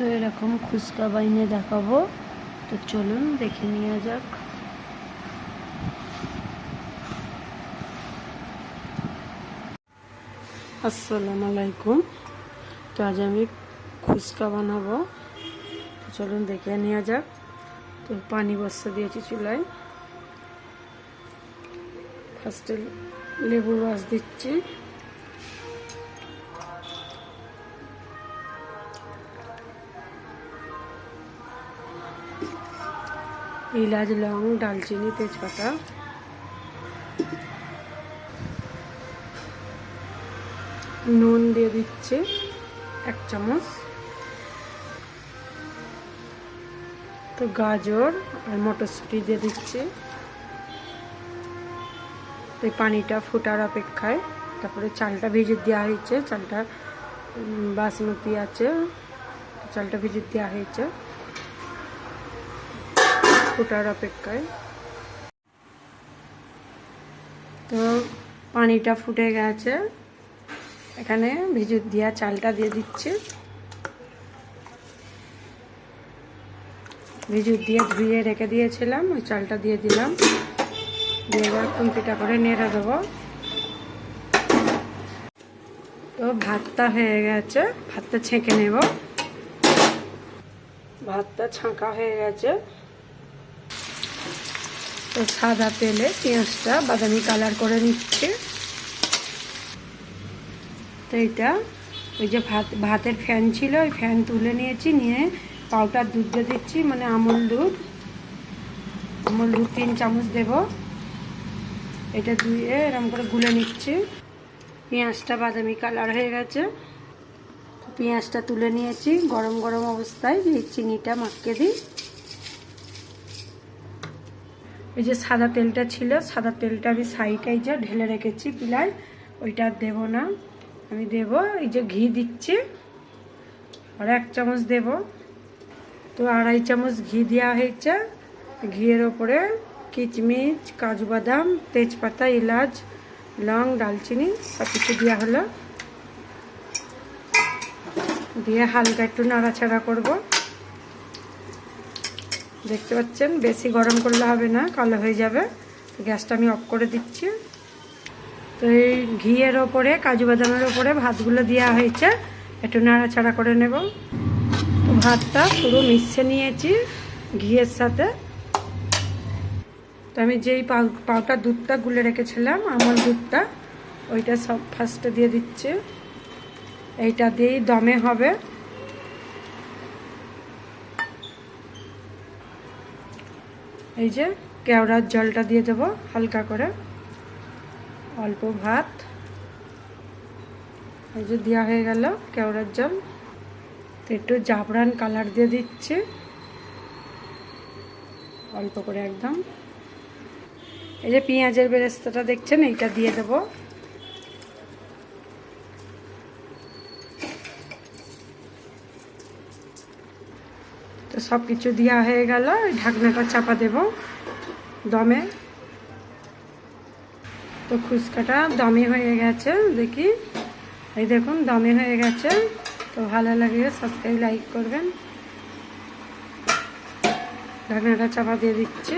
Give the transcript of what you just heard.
তো এরকম ফুচকা বানিয়ে দেখাবো, তো চলুন দেখে নেওয়া যাক। আসসালামু আলাইকুম। তো আজ আমি ফুচকা বানাবো, তো চলুন দেখে নেওয়া যাক। তো পানি বসিয়ে দিয়েছি চুলায়, ফার্স্টে লেবুর রস দিচ্ছি, এলাচ, লং, দালচিনি, তেজপাতা, নুন দিয়ে দিচ্ছি 1 চামচ, তো গাজর আর মটরশুঁটি দিয়ে দিচ্ছি। তো এই পানিটা ফোটার অপেক্ষায়, তারপরে চালটা ভিজে দেওয়া হয়েছে, চালটা বাসমতি আছে, চালটা ভিজে দেওয়া হয়েছে ফোটার অপেক্ষায়। তো পানিটা ফুটে গেছে, এখানে ভিজে দেওয়া চালটা দিয়ে দিচ্ছি, ভিজুর দিয়ে ধুয়ে রেখে দিয়েছিলাম, ওই চালটা দিয়ে দিলাম, দিয়ে এবার খুন্তিটা করে নেড়ে দেবো। তো ভাতটা হয়ে গেছে, ভাতটা ছেঁকে নেব। ভাতটা ছাঁকা হয়ে গেছে, তো সাদা তেলে পেঁয়াজটা বাদামি কালার করে নিচ্ছে। তো এটা ওই যে ভাতের ফ্যান ছিল, ওই ফ্যান তুলে নিয়েছি, নিয়ে পাউডার দুধ দিয়ে দিচ্ছি, মানে আমুল দুধ 3 চামচ দেব। এটা ধুয়ে এরকম করে গুলে নিচ্ছি। পেঁয়াজটা বাদামি কালার হয়ে গেছে, পেঁয়াজটা তুলে নিয়েছি, গরম গরম অবস্থায় দিয়ে চিনিটা মাখিয়ে দিই। এই যে সাদা তেলটা ছিল, সাদা তেলটা আমি সাইডে যে ঢেলে রেখেছি পিলায়, ওইটা দেব না, আমি দেব এই যে ঘি দিচ্ছি, আর 1 চামচ দেব। তো 2.5 চামচ ঘি দেওয়া হয়েছে। ঘিয়ের ওপরে কিচমিচ, কাজু বাদাম, তেজপাতা, এলাচ, লং, দালচিনি সব কিছু দেওয়া হলো, দিয়ে হালকা একটু নাড়াচাড়া করব। দেখতে পাচ্ছেন বেশি গরম করলে হবে না, কালো হয়ে যাবে। গ্যাসটা আমি অফ করে দিচ্ছি। তো এই ঘিয়ের ওপরে, কাজু বাদামের ওপরে ভাতগুলো দেওয়া হয়েছে, একটু নাড়াচাড়া করে নেব। তো ভাতটা পুরো মিশিয়ে নিয়েছি ঘিয়ের সাথে। তো আমি যেই পাউডার দুধটা গুলে রেখেছিলাম, আমল দুধটা, ওইটা সব ফার্স্টে দিয়ে দিচ্ছি। এইটা দিয়েই দমে হবে। এই যে কেওড়ার জলটা দিয়ে দেবো হালকা করে, অল্প ভাত, এই যে দেওয়া হয়ে গেল কেওড়ার জল। তো একটু জাফরান কালার দিয়ে দিচ্ছি অল্প করে একদম। এই যে পেঁয়াজের বেরেস্তাটা দেখছেন, এইটা দিয়ে দেবো। তো সব কিছু দেওয়া হয়ে গেল, ঢাকনাটা চাপা দেব দমে। তো ফুচকাটা দমে হয়ে গেছে, দেখি, এই দেখুন দমে হয়ে গেছে। তো ভালো লাগলে সাবস্ক্রাইব, লাইক করবেন। ঢাকনাটা চাপা দিয়ে দিচ্ছি।